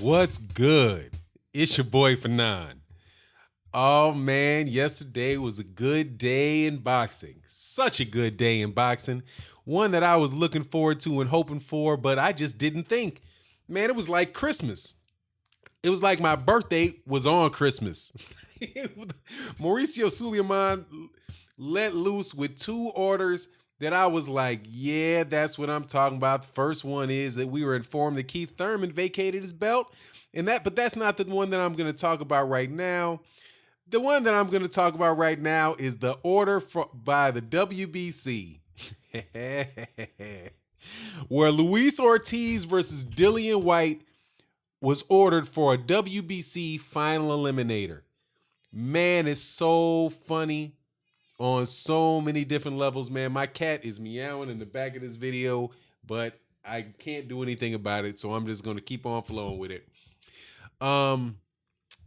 What's good? It's your boy Fanon. Oh man, yesterday was a good day in boxing. Such a good day in boxing. One that I was looking forward to and hoping for, but I just didn't think. Man, it was like Christmas. It was like my birthday was on Christmas. Mauricio Suleiman let loose with two orders that I was like, yeah, that's what I'm talking about. The first one is that we were informed that Keith Thurman vacated his belt, but that's not the one that I'm going to talk about right now. The one that I'm going to talk about right now is the order by the WBC, where Luis Ortiz versus Dillian Whyte was ordered for a WBC final eliminator. Man, it's so funny on so many different levels, man. My cat is meowing in the back of this video, but I can't do anything about it, so I'm just going to keep on flowing with it.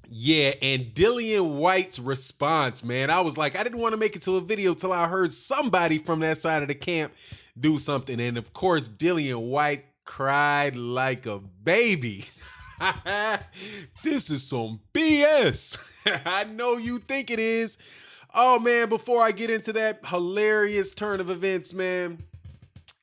Yeah, and Dillian Whyte's response, man, I was like, I didn't want to make it to a video till I heard somebody from that side of the camp do something. And of course, Dillian Whyte cried like a baby. This is some BS. I know you think it is. Oh, man, before I get into that hilarious turn of events, man,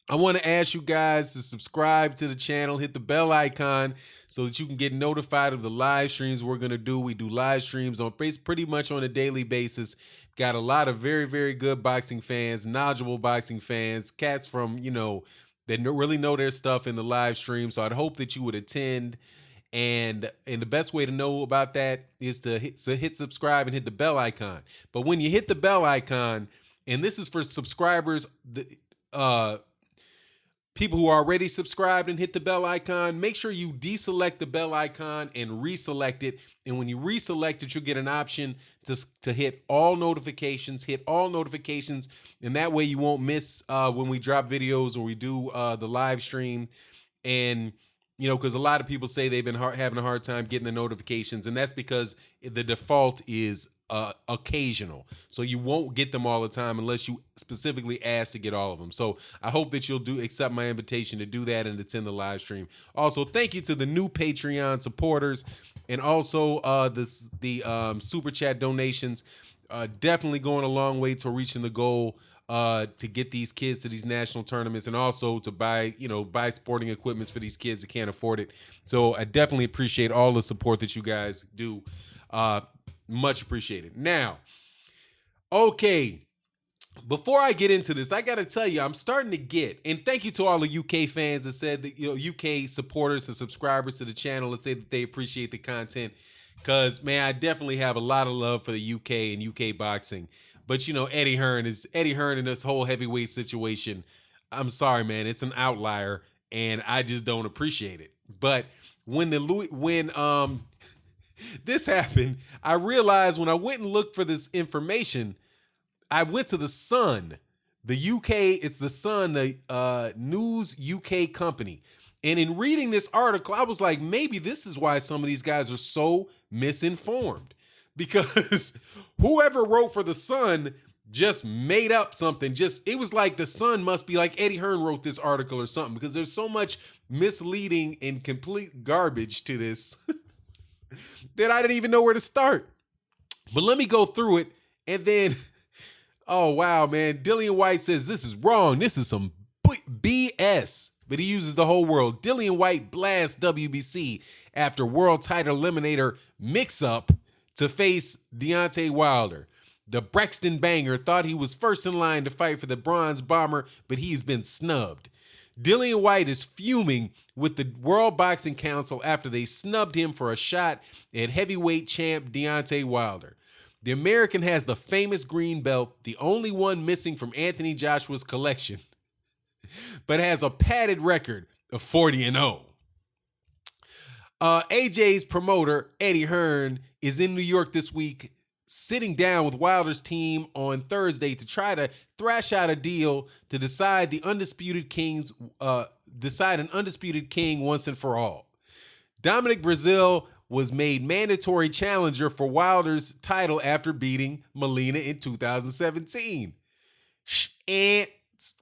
I want to ask you guys to subscribe to the channel, hit the bell icon so that you can get notified of the live streams we're going to do. We do live streams on pretty much on a daily basis. Got a lot of very, very good boxing fans, knowledgeable boxing fans, cats from, that really know their stuff in the live stream. So I'd hope that you would attend. And the best way to know about that is to hit subscribe and hit the bell icon. But when you hit the bell icon, and this is for subscribers, people who are already subscribed and hit the bell icon, make sure you deselect the bell icon and reselect it. And when you reselect it, you'll get an option to hit all notifications, and that way you won't miss when we drop videos or we do the live stream. And because a lot of people say they've been having a hard time getting the notifications, and that's because the default is occasional. So you won't get them all the time unless you specifically ask to get all of them. So I hope that you'll accept my invitation to do that and attend the live stream. Also, thank you to the new Patreon supporters and also the super chat donations. Definitely going a long way to reaching the goal to get these kids to these national tournaments, and also to buy sporting equipments for these kids that can't afford it. So I definitely appreciate all the support that you guys do. Much appreciated. Now, okay, before I get into this, I got to tell you, I'm starting to get, and thank you to all the UK fans that said that, UK supporters and subscribers to the channel that say that they appreciate the content, because, man, I definitely have a lot of love for the UK and UK boxing. But, Eddie Hearn in this whole heavyweight situation. I'm sorry, man. It's an outlier, and I just don't appreciate it. But when this happened, I realized when I went and looked for this information, I went to the Sun, the UK. It's the Sun, the News UK company. And in reading this article, I was like, maybe this is why some of these guys are so misinformed. Because whoever wrote for the Sun just made up something. It was like the Sun must be like Eddie Hearn wrote this article or something, because there's so much misleading and complete garbage to this that I didn't even know where to start. But let me go through it. And then, oh, wow, man. Dillian Whyte says this is wrong. This is some BS. But he uses the whole world. Dillian Whyte blasts WBC after world title eliminator mix-up to face Deontay Wilder. The Brexton banger thought he was first in line to fight for the bronze bomber, but he's been snubbed. Dillian Whyte is fuming with the World Boxing Council after they snubbed him for a shot at heavyweight champ Deontay Wilder. The American has the famous green belt, the only one missing from Anthony Joshua's collection, but has a padded record of 40-0. AJ's promoter, Eddie Hearn, is in New York this week, sitting down with Wilder's team on Thursday to try to thrash out a deal to decide an undisputed king once and for all. Dominic Breazeale was made mandatory challenger for Wilder's title after beating Molina in 2017.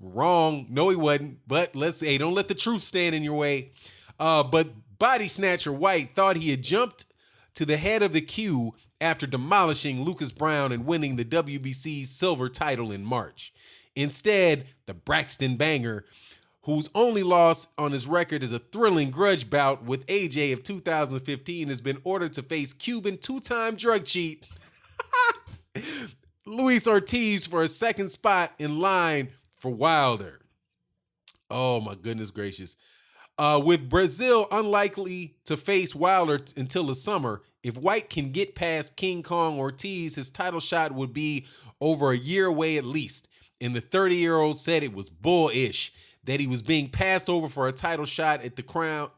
Wrong. No, he wasn't. But let's say, don't let the truth stand in your way. But Body snatcher Whyte thought he had jumped to the head of the queue after demolishing Lucas Brown and winning the WBC's silver title in March. Instead, the Braxton Banger, whose only loss on his record is a thrilling grudge bout with AJ of 2015, has been ordered to face Cuban two-time drug cheat Luis Ortiz for a second spot in line for Wilder. Oh my goodness gracious. With Brazil unlikely to face Wilder until the summer, if Whyte can get past King Kong Ortiz, his title shot would be over a year away at least. And the 30-year-old said it was bullish, that he was being passed over for a title shot at the crown,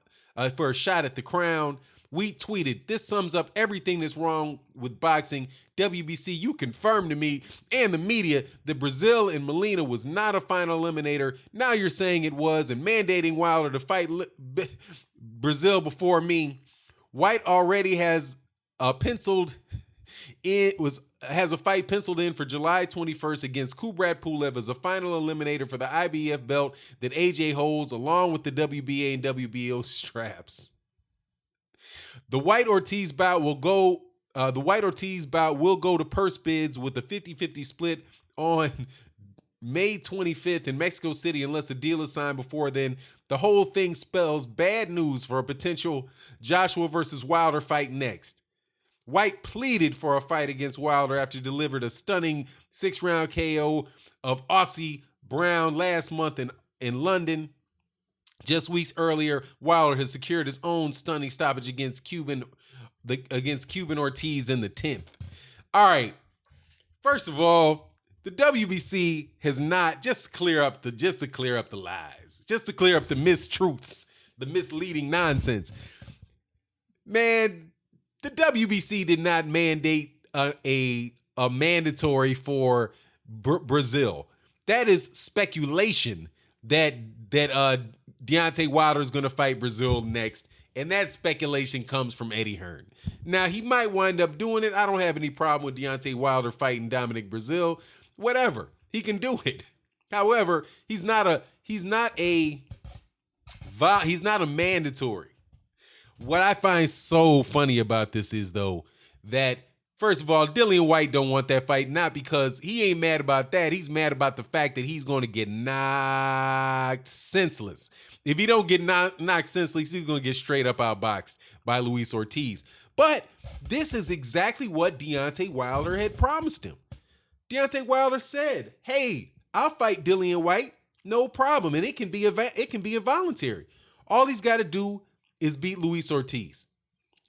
We tweeted, "This sums up everything that's wrong with boxing. WBC, you confirmed to me and the media that Brazil and Molina was not a final eliminator. Now you're saying it was and mandating Wilder to fight Brazil before me. Whyte already has a fight penciled in for July 21st against Kubrat Pulev as a final eliminator for the IBF belt that AJ holds, along with the WBA and WBO straps. The Whyte Ortiz bout will go to purse bids with a 50-50 split on May 25th in Mexico City unless a deal is signed before then. The whole thing spells bad news for a potential Joshua versus Wilder fight next. Whyte pleaded for a fight against Wilder after he delivered a stunning 6-round KO of Aussie Brown last month in London. Just weeks earlier, Wilder has secured his own stunning stoppage against Cuban Ortiz in the 10th. All right. First of all, the WBC has not, just to clear up the lies, just to clear up the mistruths, the misleading nonsense. Man, the WBC did not mandate a mandatory for Brazil. That is speculation that Deontay Wilder is going to fight Brazil next, and that speculation comes from Eddie Hearn. Now, he might wind up doing it. I don't have any problem with Deontay Wilder fighting Dominic Brazil. Whatever. He can do it. However, he's not a mandatory. What I find so funny about this is, though, that first of all, Dillian Whyte don't want that fight, not because he ain't mad about that. He's mad about the fact that he's going to get knocked senseless. If he don't get knocked senseless, he's going to get straight up outboxed by Luis Ortiz. But this is exactly what Deontay Wilder had promised him. Deontay Wilder said, "Hey, I'll fight Dillian Whyte, no problem, and it can be involuntary. All he's got to do is beat Luis Ortiz.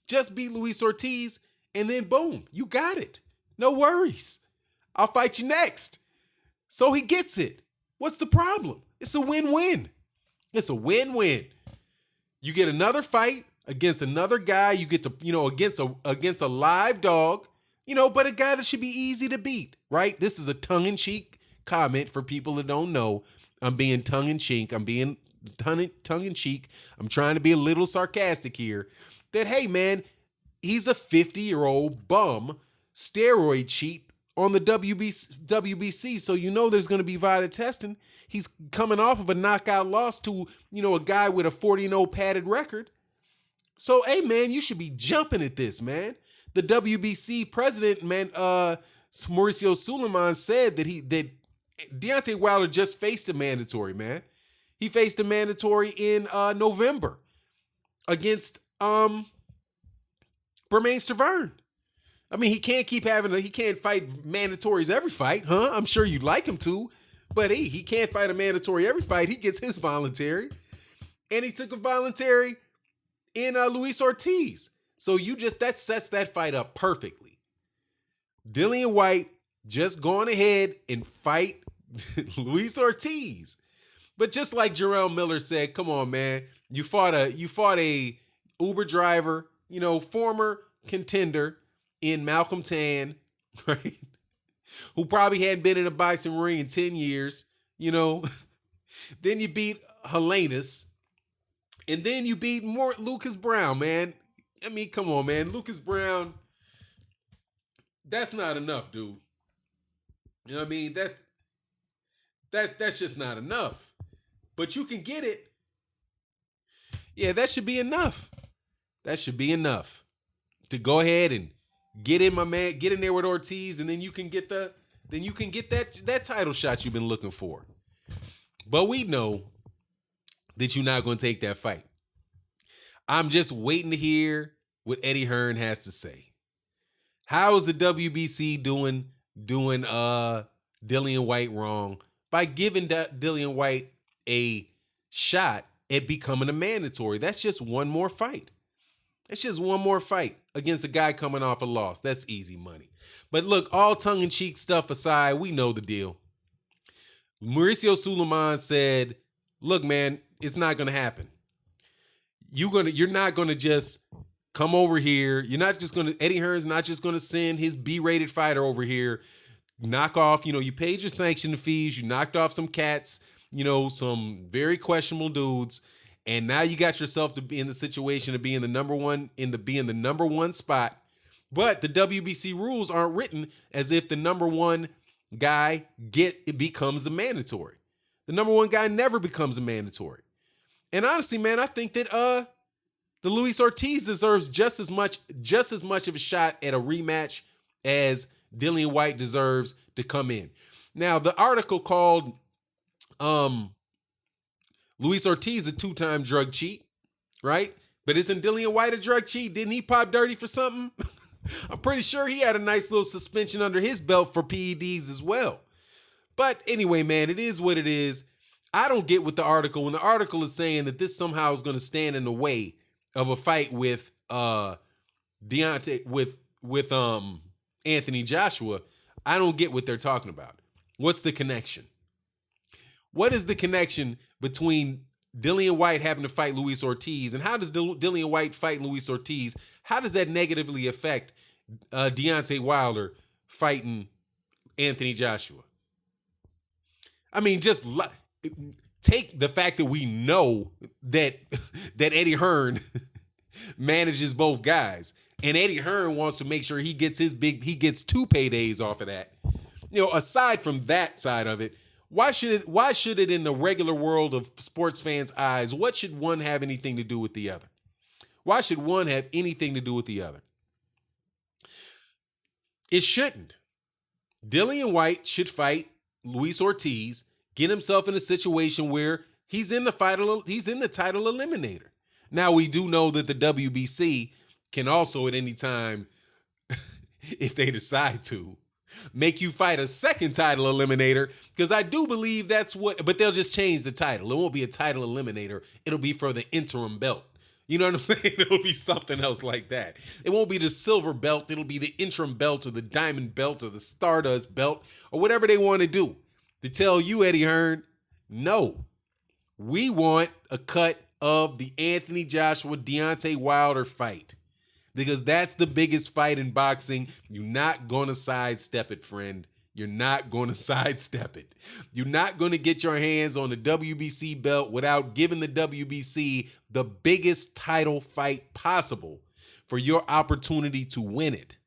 Just beat Luis Ortiz, and then boom, you got it. No worries. I'll fight you next." So he gets it. What's the problem? It's a win-win. It's a win-win. You get another fight against another guy. You get to, against a live dog, but a guy that should be easy to beat, right? This is a tongue-in-cheek comment for people that don't know. I'm being tongue-in-cheek. I'm trying to be a little sarcastic here. That, hey, man, he's a 50-year-old bum steroid cheat on the WBC. So there's going to be VADA testing. He's coming off of a knockout loss to, a guy with a 40-0 padded record. So, hey, man, you should be jumping at this, man. The WBC president, man, Mauricio Suleiman, said that Deontay Wilder just faced a mandatory, man. He faced a mandatory in November against Bermane Stavern. I mean, he can't fight mandatories every fight, huh? I'm sure you'd like him to, but he can't fight a mandatory every fight. He gets his voluntary, and he took a voluntary in Luis Ortiz. So that sets that fight up perfectly. Dillian Whyte just going ahead and fight Luis Ortiz. But just like Jarrell Miller said, come on, man, you fought a Uber driver, former contender in Malcolm Tan, right? Who probably hadn't been in a boxing ring in 10 years, Then you beat Helenius, and then you beat Lucas Brown, man. I mean, come on, man. Lucas Brown, that's not enough, dude. You know what I mean? That's just not enough. But you can get it. Yeah, that should be enough. That should be enough to go ahead and get in, my man. Get in there with Ortiz, and then you can get that title shot you've been looking for. But we know that you're not going to take that fight. I'm just waiting to hear what Eddie Hearn has to say. How is the WBC doing Dillian Whyte wrong by giving Dillian Whyte a shot at becoming a mandatory? That's just one more fight. That's just one more fight against a guy coming off a loss. That's easy money. But look, all tongue-in-cheek stuff aside, we know the deal. Mauricio Sulaiman said, look, man, it's not going to happen. You're not going to just come over here. You're not just going to, Eddie Hearn's not just going to send his B-rated fighter over here, knock off, you paid your sanction fees, you knocked off some cats, some very questionable dudes, and now you got yourself to be in the situation of being the number one spot. But the WBC rules aren't written as if the number one guy becomes a mandatory. The number one guy never becomes a mandatory. And honestly, man, I think that the Luis Ortiz deserves just as much of a shot at a rematch as Dillian Whyte deserves to come in. Now, the article called Luis Ortiz a two-time drug cheat, right? But isn't Dillian Whyte a drug cheat? Didn't he pop dirty for something? I'm pretty sure he had a nice little suspension under his belt for PEDs as well. But anyway, man, it is what it is. I don't get what the article, when the article is saying that this somehow is going to stand in the way of a fight with with Anthony Joshua. I don't get what they're talking about. What's the connection? What is the connection between Dillian Whyte having to fight Luis Ortiz, and how does Dillian Whyte fight Luis Ortiz? How does that negatively affect Deontay Wilder fighting Anthony Joshua? I mean, just take the fact that we know that Eddie Hearn manages both guys, and Eddie Hearn wants to make sure he gets two paydays off of that. Aside from that side of it, why should it in the regular world of sports fans' eyes, what should one have anything to do with the other? Why should one have anything to do with the other? It shouldn't. Dillian Whyte should fight Luis Ortiz, get himself in a situation where he's in the title eliminator. Now, we do know that the WBC can also at any time, if they decide to, make you fight a second title eliminator, because I do believe but they'll just change the title. It won't be a title eliminator. It'll be for the interim belt. You know what I'm saying? It'll be something else like that. It won't be the silver belt. It'll be the interim belt or the diamond belt or the Stardust belt or whatever they want to do. To tell you, Eddie Hearn, no. We want a cut of the Anthony Joshua Deontay Wilder fight, because that's the biggest fight in boxing. You're not going to sidestep it, friend. You're not going to sidestep it. You're not going to get your hands on the WBC belt without giving the WBC the biggest title fight possible for your opportunity to win it,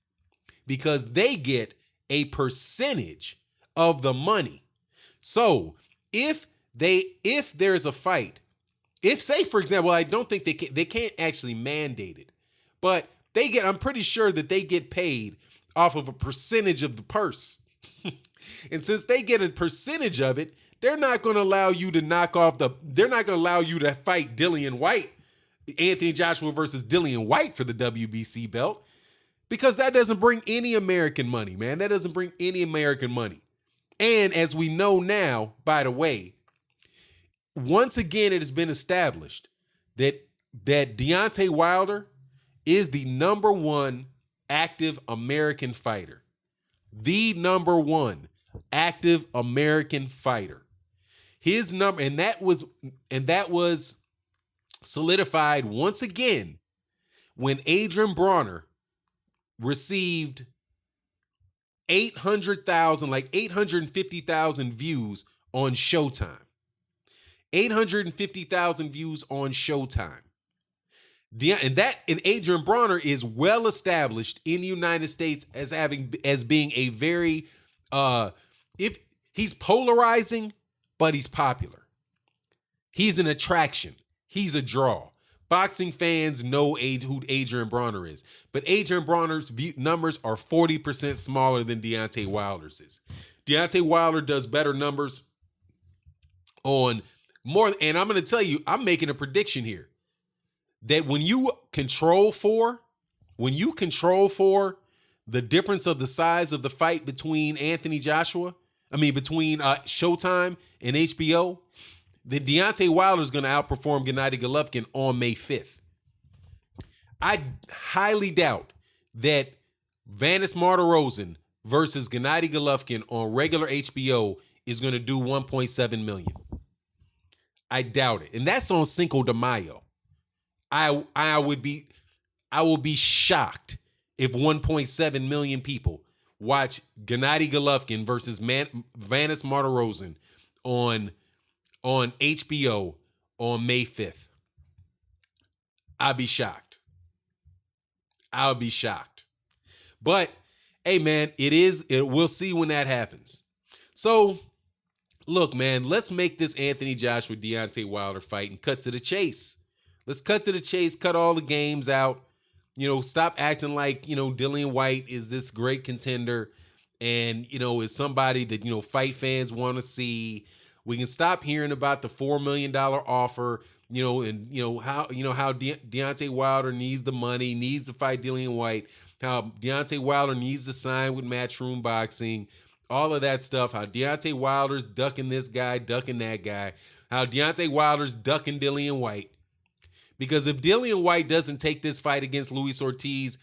because they get a percentage of the money. So if there's a fight, say, for example, I don't think they can't actually mandate it, but I'm pretty sure that they get paid off of a percentage of the purse. And since they get a percentage of it, they're not going to allow you to fight Dillian Whyte, Anthony Joshua versus Dillian Whyte for the WBC belt, because that doesn't bring any American money, man. That doesn't bring any American money. And as we know now, by the way, once again, it has been established that Deontay Wilder is the number one active American fighter. The number one active American fighter. His number, and that was solidified once again when Adrian Bronner received 850,000 views on Showtime. 850,000 views on Showtime. And Adrian Bronner is well established in the United States as being a very if he's polarizing, but he's popular. He's an attraction. He's a draw. Boxing fans know who Adrian Bronner is, but Adrian Bronner's numbers are 40% smaller than Deontay Wilder's is. Deontay Wilder does better numbers on more, and I'm going to tell you, I'm making a prediction here that when you control for the difference of the size of the fight between between Showtime and HBO, then Deontay Wilder is going to outperform Gennady Golovkin on May 5th. I highly doubt that Vanis Martirosyan versus Gennady Golovkin on regular HBO is going to do 1.7 million. I doubt it. And that's on Cinco de Mayo. I will be shocked if 1.7 million people watch Gennady Golovkin versus Vanis Martirosyan on HBO on May 5th. I'll be shocked. But hey, man, we'll see when that happens. So look, man, let's make this Anthony Joshua Deontay Wilder fight and cut to the chase. Let's cut to the chase, cut all the games out. Stop acting like, Dillian Whyte is this great contender and, is somebody that, fight fans want to see. We can stop hearing about the $4 million offer, and, how Deontay Wilder needs the money, needs to fight Dillian Whyte, how Deontay Wilder needs to sign with Matchroom Boxing, all of that stuff, how Deontay Wilder's ducking this guy, ducking that guy, how Deontay Wilder's ducking Dillian Whyte. Because if Dillian Whyte doesn't take this fight against Luis Ortiz,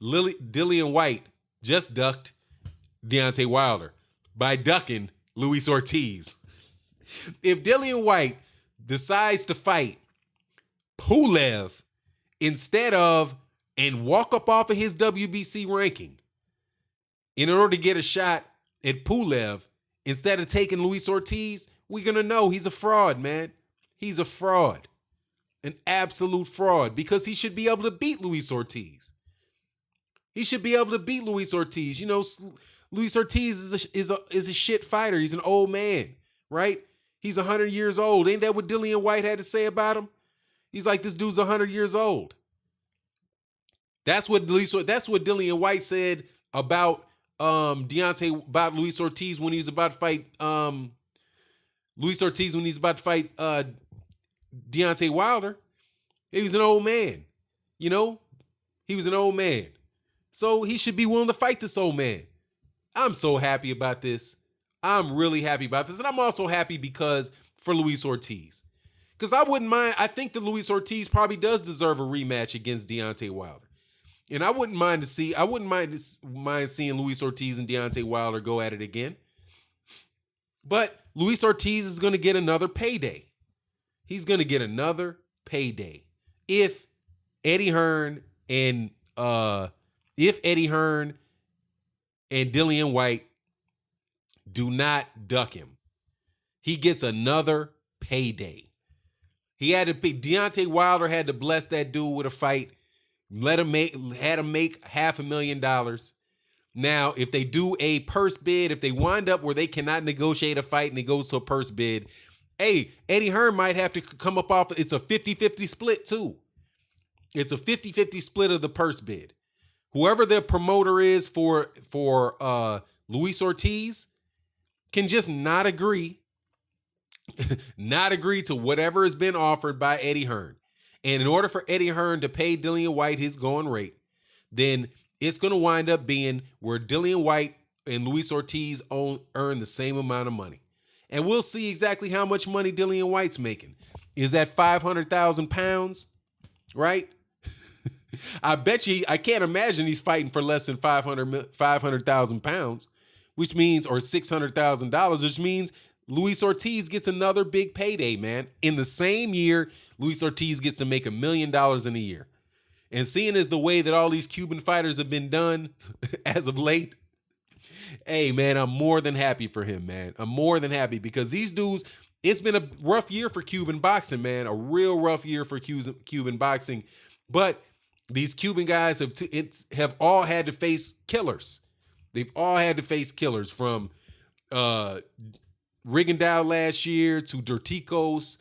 Dillian Whyte just ducked Deontay Wilder by ducking Luis Ortiz. If Dillian Whyte decides to fight Pulev instead of and walk up off of his WBC ranking in order to get a shot at Pulev instead of taking Luis Ortiz, we're going to know he's a fraud, man. He's a fraud. An absolute fraud, because he should be able to beat Luis Ortiz. Luis Ortiz. Luis Ortiz is a shit fighter. He's an old man, right? He's 100 years old. Ain't that what Dillian Whyte had to say about him? He's like, this dude's 100 years old. That's what Dillian Whyte said about about Luis Ortiz when he was about to fight Deontay Wilder. He was an old man. He was an old man. So he should be willing to fight this old man. I'm so happy about this. I'm really happy about this. And I'm also happy for Luis Ortiz. Because I wouldn't mind. I think that Luis Ortiz probably does deserve a rematch against Deontay Wilder. And I wouldn't mind seeing Luis Ortiz and Deontay Wilder go at it again. But Luis Ortiz is going to get another payday. He's going to get another payday if Eddie Hearn and Dillian Whyte do not duck him. He gets another payday. Deontay Wilder had to bless that dude with a fight. Had him make $500,000. Now, if they do a purse bid, if they wind up where they cannot negotiate a fight and it goes to a purse bid, hey, Eddie Hearn might have to come up off. It's a 50-50 split too. It's a 50-50 split of the purse bid. Whoever the promoter is for Luis Ortiz can just not agree to whatever has been offered by Eddie Hearn. And in order for Eddie Hearn to pay Dillian Whyte his going rate, then it's going to wind up being where Dillian Whyte and Luis Ortiz earn the same amount of money. And we'll see exactly how much money Dillian Whyte's making. Is that 500,000 pounds? Right? I bet you, I can't imagine he's fighting for less than 500,000 pounds, which means, or $600,000, which means Luis Ortiz gets another big payday, man. In the same year, Luis Ortiz gets to make $1 million in a year. And seeing as the way that all these Cuban fighters have been done as of late, hey, man, I'm more than happy for him, man. I'm more than happy because these dudes, it's been a rough year for Cuban boxing, man. A real rough year for Cuban boxing. But these Cuban guys have all had to face killers. They've all had to face killers from Rigondeaux last year to Dorticos,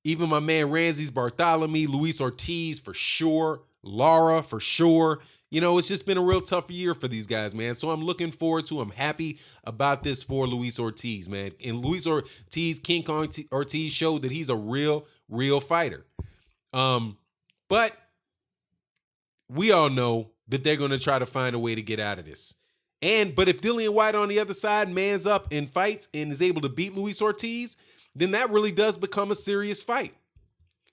Even my man Ramses Bartholomew, Luis Ortiz for sure, Lara for sure. You know, it's just been a real tough year for these guys, man. So I'm looking forward to, I'm happy about this for Luis Ortiz, man. And Luis Ortiz, King Kong Ortiz showed that he's a real fighter. But we all know that they're going to try to find a way to get out of this. But if Dillian Whyte on the other side mans up and fights and is able to beat Luis Ortiz, then that really does become a serious fight.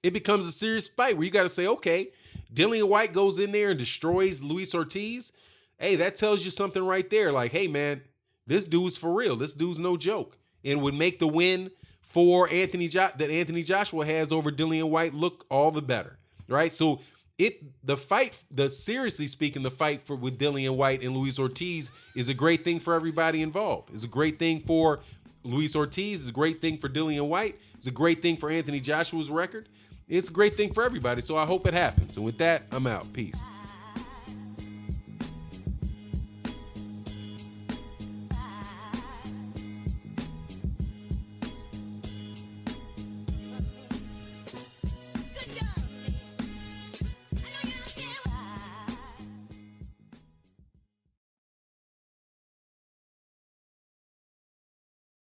It becomes a serious fight where you got to say, okay, Dillian Whyte goes in there and destroys Luis Ortiz. Hey, that tells you something right there. Like, hey, man, this dude's for real. This dude's no joke. And would make the win for Anthony Joshua has over Dillian Whyte look all the better, right? So seriously speaking, the fight with Dillian Whyte and Luis Ortiz is a great thing for everybody involved. It's a great thing for Luis Ortiz. It's a great thing for Dillian Whyte. It's a great thing for Anthony Joshua's record. It's a great thing for everybody. So I hope it happens. And with that, I'm out. Peace.